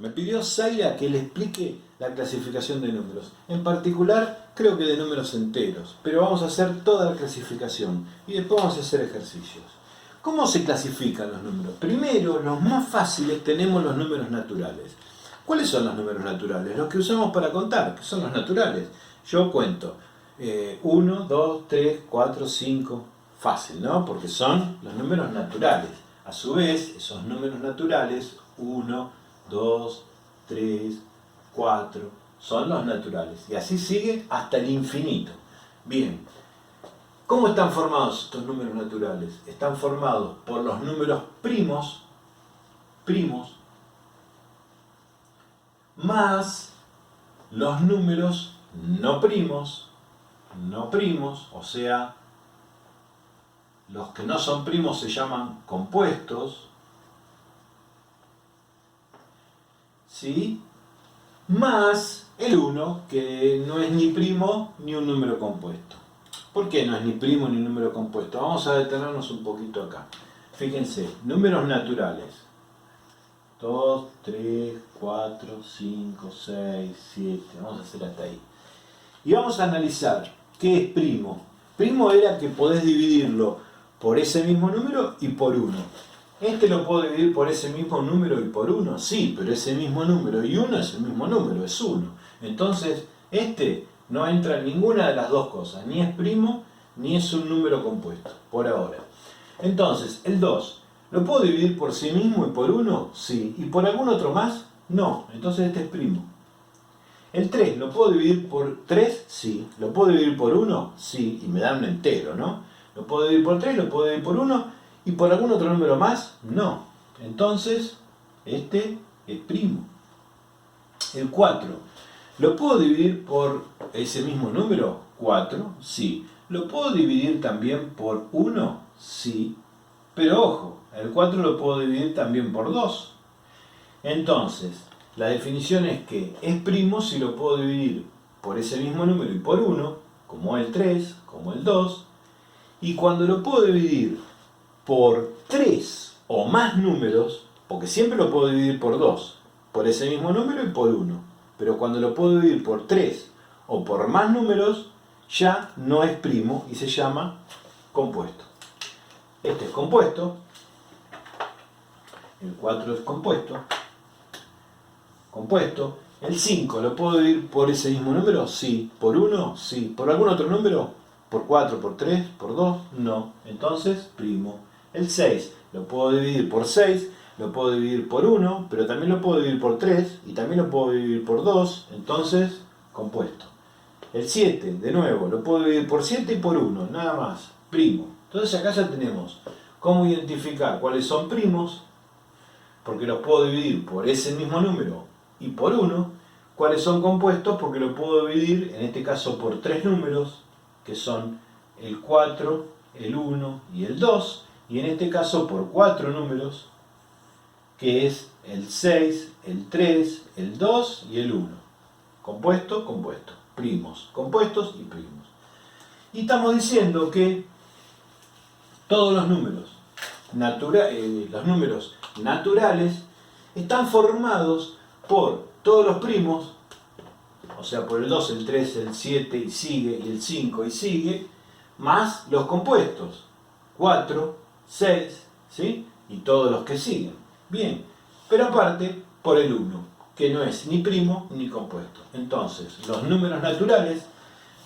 Me pidió Zaira que le explique la clasificación de números. En particular, creo que de números enteros. Pero vamos a hacer toda la clasificación. Y después vamos a hacer ejercicios. ¿Cómo se clasifican los números? Primero, los más fáciles, tenemos los números naturales. ¿Cuáles son los números naturales? Los que usamos para contar, que son los naturales. Yo cuento 1, 2, 3, 4, 5. Fácil, ¿no? Porque son los números naturales. A su vez, esos números naturales, 1, 2, 3, 4, son los naturales. Y así sigue hasta el infinito. Bien, ¿cómo están formados estos números naturales? Están formados por los números primos, más los números no primos, o sea, los que no son primos se llaman compuestos, ¿sí? Más el 1, que no es ni primo ni un número compuesto. ¿Por qué no es ni primo ni un número compuesto? Vamos a detenernos un poquito acá. Fíjense, números naturales. 2, 3, 4, 5, 6, 7. Vamos a hacer hasta ahí. Y vamos a analizar qué es primo. Primo era que podés dividirlo por ese mismo número y por 1. ¿Este lo puedo dividir por ese mismo número y por 1? Sí, pero ese mismo número y 1 es el mismo número, es 1. Entonces, este no entra en ninguna de las dos cosas. Ni es primo, ni es un número compuesto, por ahora. Entonces, el 2, ¿lo puedo dividir por sí mismo y por 1? Sí. ¿Y por algún otro más? No. Entonces este es primo. El 3, ¿lo puedo dividir por 3? Sí. ¿Lo puedo dividir por 1? Sí. Y me da un entero, ¿no? ¿Lo puedo dividir por 3? ¿Lo puedo dividir por 1? ¿Y por algún otro número más? No. Entonces, este es primo. El 4, ¿lo puedo dividir por ese mismo número? 4, sí. ¿Lo puedo dividir también por 1? Sí. Pero ojo, el 4 lo puedo dividir también por 2. Entonces, la definición es que es primo si lo puedo dividir por ese mismo número y por 1, como el 3, como el 2. Y cuando lo puedo dividir por 3 o más números, porque siempre lo puedo dividir por 2, por ese mismo número y por 1, pero cuando lo puedo dividir por 3 o por más números, ya no es primo y se llama compuesto. Este es compuesto, el 4 es compuesto, el 5 lo puedo dividir por ese mismo número, sí, por 1, sí, por algún otro número, por 4, por 3, por 2, no, entonces primo. El 6 lo puedo dividir por 6, lo puedo dividir por 1, pero también lo puedo dividir por 3 y también lo puedo dividir por 2, entonces compuesto. El 7, de nuevo, lo puedo dividir por 7 y por 1, nada más, primo. Entonces acá ya tenemos cómo identificar cuáles son primos, porque los puedo dividir por ese mismo número y por 1, cuáles son compuestos, porque lo puedo dividir, en este caso, por 3 números, que son el 4, el 1 y el 2, y en este caso por 4 números, que es el 6, el 3, el 2 y el 1. Compuesto, compuesto. Primos, compuestos y primos. Y estamos diciendo que todos los números, naturales están formados por todos los primos, o sea, por el 2, el 3, el 7 y sigue, y el 5 y sigue, más los compuestos, 4, 6, ¿sí? Y todos los que siguen. Bien, pero aparte por el 1, que no es ni primo ni compuesto. Entonces, los números naturales,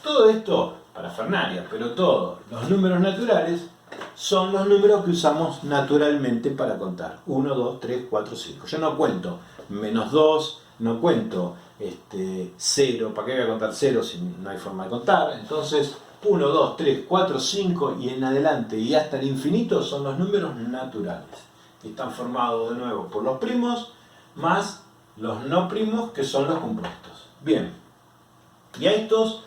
todo esto, parafernalia, pero todos los números naturales son los números que usamos naturalmente para contar. 1, 2, 3, 4, 5. Yo no cuento menos 2, no cuento 0. ¿Para qué voy a contar 0 si no hay forma de contar? Entonces, 1, 2, 3, 4, 5 y en adelante y hasta el infinito son los números naturales. Están formados de nuevo por los primos más los no primos, que son los compuestos. Bien, y a estos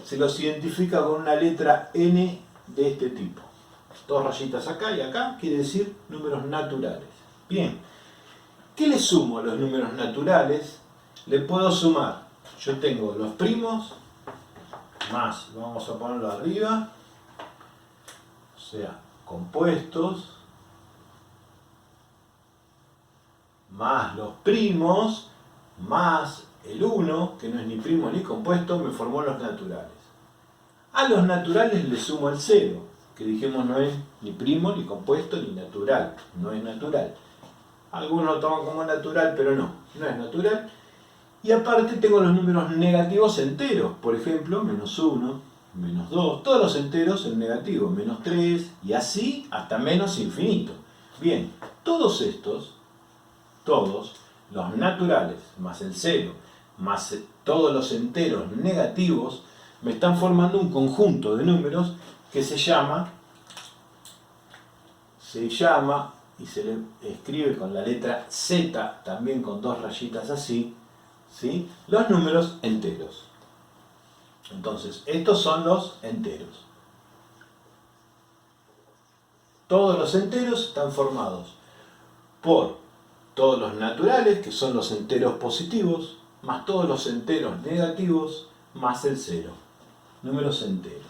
se los identifica con una letra N de este tipo. 2 rayitas acá y acá, quiere decir números naturales. Bien, ¿qué le sumo a los números naturales? Le puedo sumar, yo tengo los primos, más, vamos a ponerlo arriba, o sea, compuestos, más los primos, más el 1, que no es ni primo ni compuesto, me formó los naturales. A los naturales le sumo el 0, que dijimos no es ni primo, ni compuesto, ni natural. No es natural. Algunos lo toman como natural, pero no es natural. Y aparte tengo los números negativos enteros. Por ejemplo, menos 1, menos 2, todos los enteros en negativo, menos 3, y así hasta menos infinito. Bien, todos estos, todos los naturales, más el 0, más todos los enteros negativos, me están formando un conjunto de números que se llama, y se le escribe con la letra Z, también con dos rayitas así, ¿sí? Los números enteros. Entonces, estos son los enteros. Todos los enteros están formados por todos los naturales, que son los enteros positivos, más todos los enteros negativos, más el 0. Números enteros.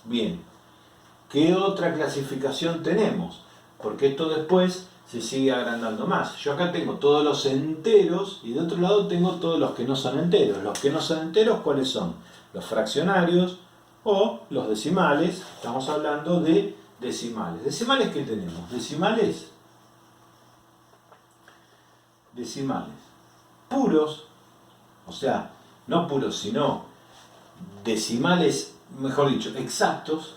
Bien, ¿qué otra clasificación tenemos? Porque esto después se sigue agrandando más. Yo acá tengo todos los enteros y de otro lado tengo todos los que no son enteros. Los que no son enteros, ¿cuáles son? Los fraccionarios o los decimales. Estamos hablando de decimales. ¿Decimales qué tenemos? Decimales puros, o sea, no puros, sino decimales, mejor dicho, exactos.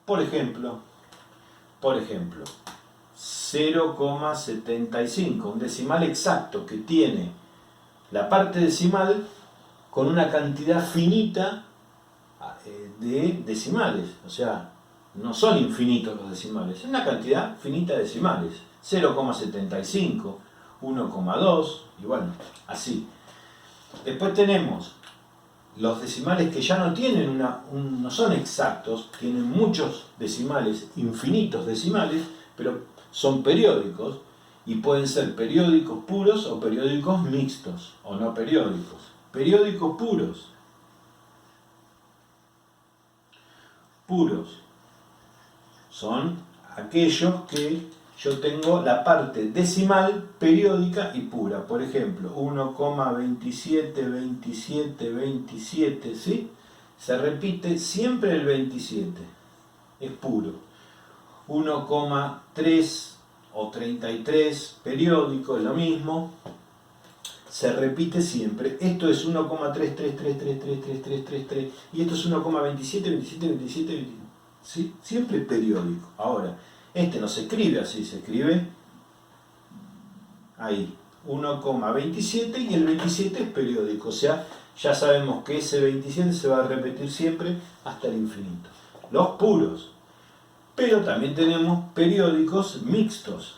Por ejemplo, 0,75, un decimal exacto que tiene la parte decimal con una cantidad finita de decimales. O sea, no son infinitos los decimales, es una cantidad finita de decimales. 0,75, 1,2 y bueno, así. Después tenemos los decimales que ya no tienen no son exactos, tienen muchos decimales, infinitos decimales, pero son periódicos y pueden ser periódicos puros o periódicos mixtos o no periódicos. Periódicos puros son aquellos que yo tengo la parte decimal periódica y pura. Por ejemplo, 1,272727, ¿sí? Se repite siempre el 27, es puro. 1,3 o 33 periódico, es lo mismo, se repite siempre. Esto es 1,33333333 y esto es 1,272727, ¿sí? Siempre periódico. Ahora, este no se escribe así, se escribe ahí, 1,27 y el 27 es periódico, o sea, ya sabemos que ese 27 se va a repetir siempre hasta el infinito. Los puros. Pero también tenemos periódicos mixtos.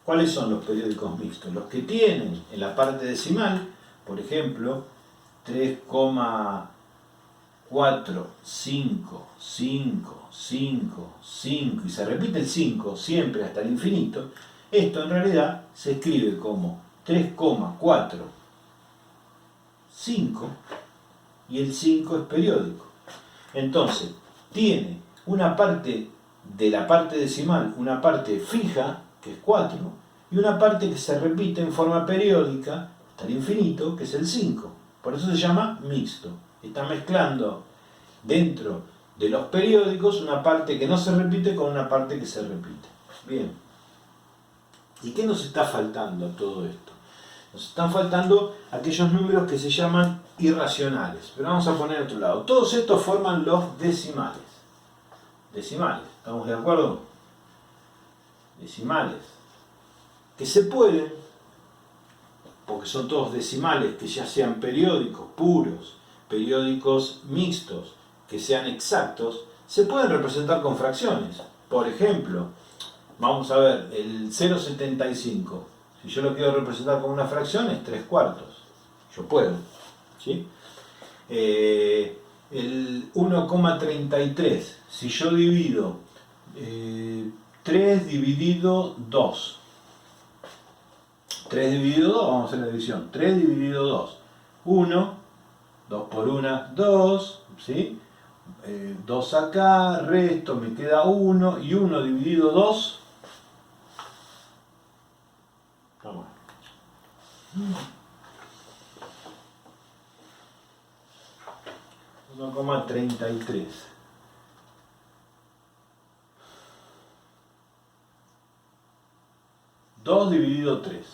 ¿Cuáles son los periódicos mixtos? Los que tienen en la parte decimal, por ejemplo, 3,45555 y se repite el 5 siempre hasta el infinito. Esto en realidad se escribe como 3,45 y el 5 es periódico. Entonces, tiene una parte de la parte decimal, una parte fija, que es 4, y una parte que se repite en forma periódica hasta el infinito, que es el 5. Por eso se llama mixto. Está mezclando dentro de los periódicos una parte que no se repite con una parte que se repite. Bien. ¿Y qué nos está faltando a todo esto? Nos están faltando aquellos números que se llaman irracionales. Pero vamos a poner otro lado. Todos estos forman los decimales. Decimales, ¿estamos de acuerdo? Decimales. Que se pueden, porque son todos decimales, que ya sean periódicos puros, periódicos mixtos, que sean exactos, se pueden representar con fracciones. Por ejemplo, vamos a ver, el 0,75. Si yo lo quiero representar como una fracción, es 3/4. Yo puedo. ¿Sí? El 1,33. Si yo divido 3 dividido 2. 3 dividido 2, vamos a hacer la división. 3 dividido 2. 1, 2 por 1, 2. ¿Sí? 2 acá, resto, me queda 1. Y 1 dividido 2. 1,33. 2 dividido 3.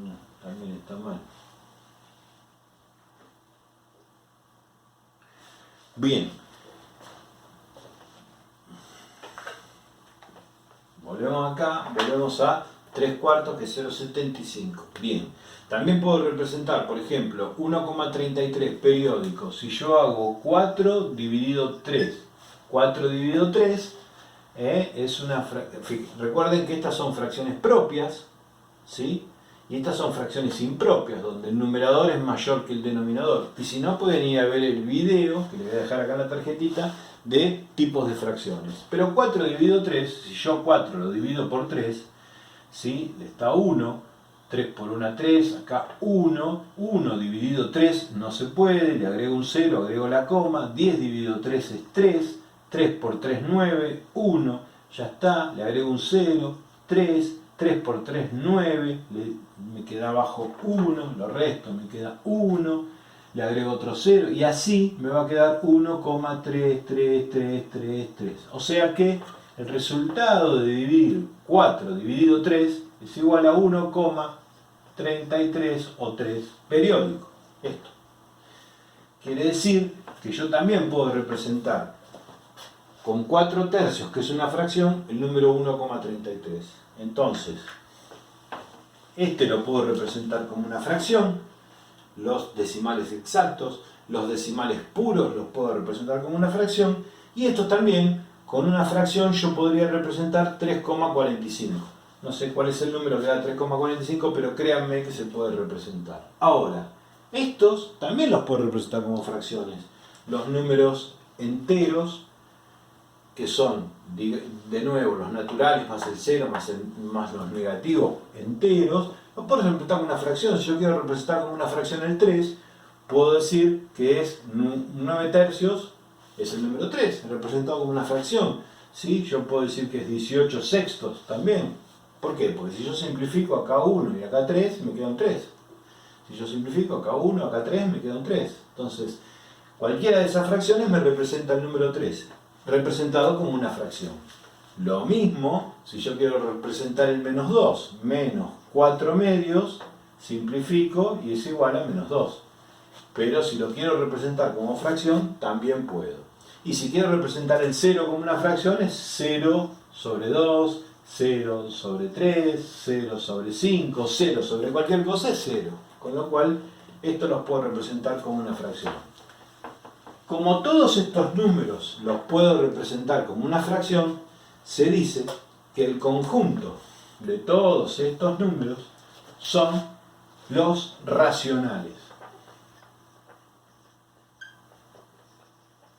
No, también está mal. Bien. Volvemos acá, volvemos a 3 cuartos, que es 0,75. Bien. También puedo representar, por ejemplo, 1,33 periódico. Si yo hago 4 dividido 3. 4 dividido 3 es una... Recuerden que estas son fracciones propias, ¿sí? Y estas son fracciones impropias, donde el numerador es mayor que el denominador. Y si no, pueden ir a ver el video, que les voy a dejar acá en la tarjetita, de tipos de fracciones. Pero 4 dividido 3, si yo 4 lo divido por 3, ¿sí? Está 1, 3 por 1, 3, acá 1, 1 dividido 3 no se puede, le agrego un 0, agrego la coma, 10 dividido 3 es 3, 3 por 3, 9, 1, ya está, le agrego un 0, 3, 3 por 3, 9, me queda abajo 1, lo resto me queda 1, le agrego otro 0 y así me va a quedar 1,3333. O sea que el resultado de dividir 4 dividido 3 es igual a 1,33 o 3 periódico. Esto quiere decir que yo también puedo representar con 4 tercios, que es una fracción, el número 1,33. Entonces, este lo puedo representar como una fracción, los decimales exactos, los decimales puros los puedo representar como una fracción, y esto también, con una fracción yo podría representar 3,45. No sé cuál es el número que da 3,45, pero créanme que se puede representar. Ahora, estos también los puedo representar como fracciones. Los números enteros, que son, de nuevo, los naturales más el 0 más los negativos enteros, los puedo representar como una fracción. Si yo quiero representar como una fracción el 3, puedo decir que es 9 tercios, es el número 3, representado como una fracción. ¿Sí? Yo puedo decir que es 18 sextos también. ¿Por qué? Porque si yo simplifico acá 1 y acá 3, me queda un 3. Si yo simplifico acá 1, acá 3, me queda un 3. Entonces, cualquiera de esas fracciones me representa el número 3, representado como una fracción. Lo mismo, si yo quiero representar el menos 2, menos 4 medios, simplifico y es igual a menos 2. Pero si lo quiero representar como fracción, también puedo. Y si quiero representar el 0 como una fracción, es 0 sobre 2, 0 sobre 3, 0 sobre 5, 0 sobre cualquier cosa es 0. Con lo cual, esto los puedo representar como una fracción. Como todos estos números los puedo representar como una fracción, se dice que el conjunto de todos estos números son los racionales.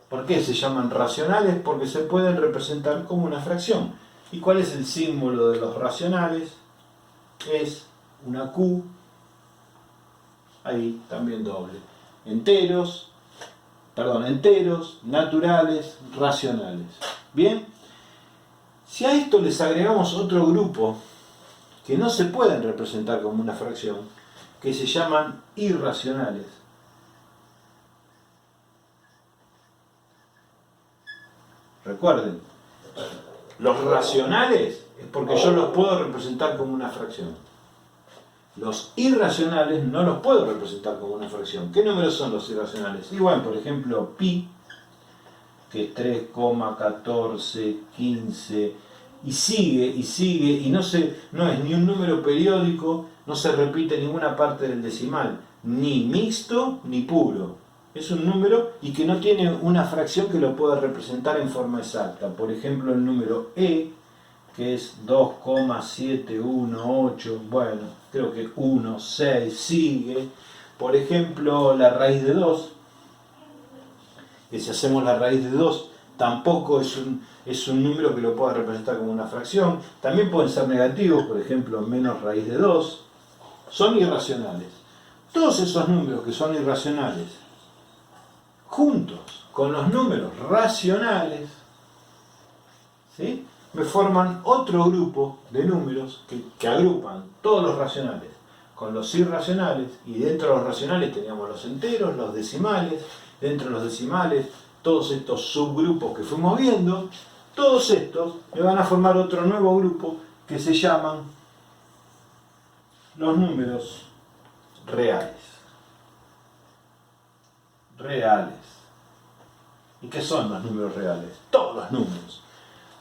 ¿Por qué se llaman racionales? Porque se pueden representar como una fracción. ¿Y cuál es el símbolo de los racionales? Es una Q, ahí también doble. Enteros, naturales, racionales. Bien, si a esto les agregamos otro grupo que no se pueden representar como una fracción, que se llaman irracionales. Recuerden, los racionales es porque yo los puedo representar como una fracción. Los irracionales no los puedo representar como una fracción. ¿Qué números son los irracionales? Igual, por ejemplo, pi, que es 3,1415, y sigue, y no es ni un número periódico, no se repite ninguna parte del decimal, ni mixto ni puro. Es un número y que no tiene una fracción que lo pueda representar en forma exacta. Por ejemplo, el número e, que es 2,718, bueno, creo que 1, 6, sigue. Por ejemplo, la raíz de 2, que si hacemos la raíz de 2, tampoco es un número que lo pueda representar como una fracción. También pueden ser negativos, por ejemplo, menos raíz de 2. Son irracionales. Todos esos números que son irracionales juntos con los números racionales, ¿sí?, me forman otro grupo de números que agrupan todos los racionales con los irracionales, y dentro de los racionales teníamos los enteros, los decimales, dentro de los decimales todos estos subgrupos que fuimos viendo. Todos estos me van a formar otro nuevo grupo que se llaman los números reales. Reales. ¿Y qué son los números reales? Todos los números.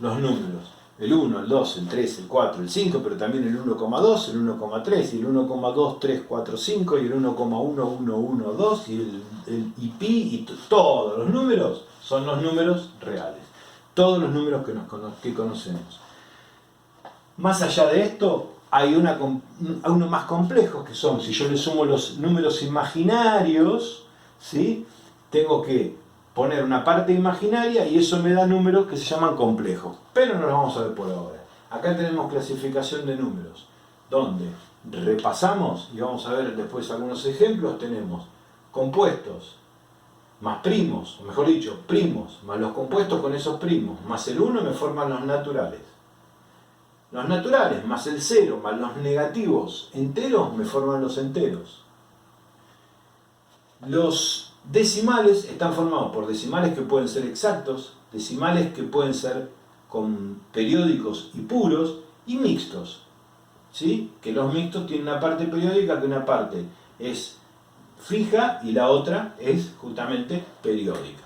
Los números, el 1, el 2, el 3, el 4, el 5, pero también el 1,2, el 1,3, y el 1,2345, y el 1,1112, y pi, y todos los números son los números reales. Todos los números que conocemos. Más allá de esto, hay uno más complejo, que son, si yo le sumo los números imaginarios, ¿sí?, tengo que poner una parte imaginaria y eso me da números que se llaman complejos. Pero no los vamos a ver por ahora. Acá tenemos clasificación de números, donde repasamos, y vamos a ver después algunos ejemplos. Tenemos compuestos más primos, o mejor dicho, primos, más los compuestos con esos primos, más el 1 me forman los naturales. Los naturales más el 0 más los negativos enteros me forman los enteros. Los decimales están formados por decimales que pueden ser exactos, decimales que pueden ser con periódicos y puros, y mixtos, ¿sí?, que los mixtos tienen una parte periódica, que una parte es fija y la otra es justamente periódica.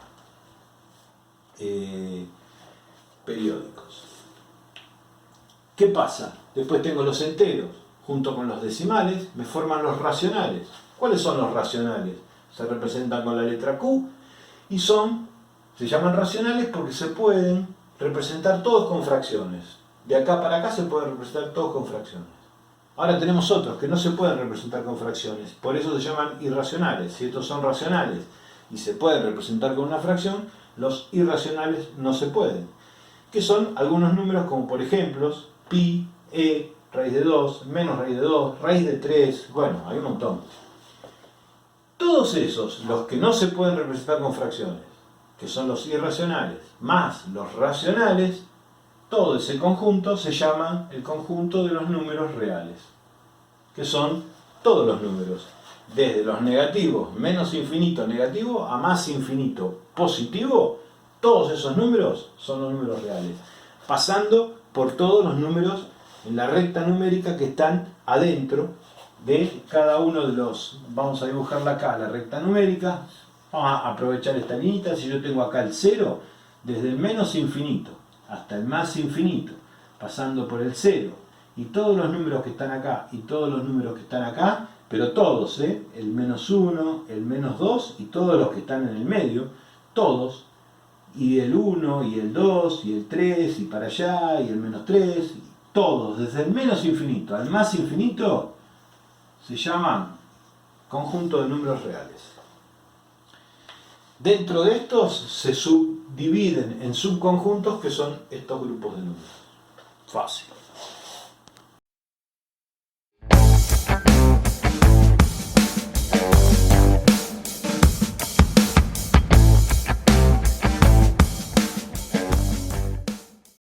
Periódicos. ¿Qué pasa? Después tengo los enteros, junto con los decimales, me forman los racionales. ¿Cuáles son los racionales? Se representan con la letra Q y se llaman racionales porque se pueden representar todos con fracciones. De acá para acá se pueden representar todos con fracciones. Ahora tenemos otros que no se pueden representar con fracciones, por eso se llaman irracionales. Si estos son racionales y se pueden representar con una fracción, los irracionales no se pueden. Que son algunos números como por ejemplo pi, raíz de 2, menos raíz de 2, raíz de 3, bueno, hay un montón. Todos esos, los que no se pueden representar con fracciones, que son los irracionales, más los racionales, todo ese conjunto se llama el conjunto de los números reales, que son todos los números, desde los negativos, menos infinito negativo, a más infinito positivo. Todos esos números son los números reales, pasando por todos los números en la recta numérica que están adentro de cada uno de los. Vamos a dibujarla acá, la recta numérica. Vamos a aprovechar esta linita. Si yo tengo acá el 0, desde el menos infinito hasta el más infinito, pasando por el 0, y todos los números que están acá, y todos los números que están acá, pero todos, el menos 1, el menos 2, y todos los que están en el medio, todos, y el 1, y el 2, y el 3, y para allá, y el menos 3, todos, desde el menos infinito al más infinito, se llaman conjunto de números reales. Dentro de estos se subdividen en subconjuntos, que son estos grupos de números. Fácil.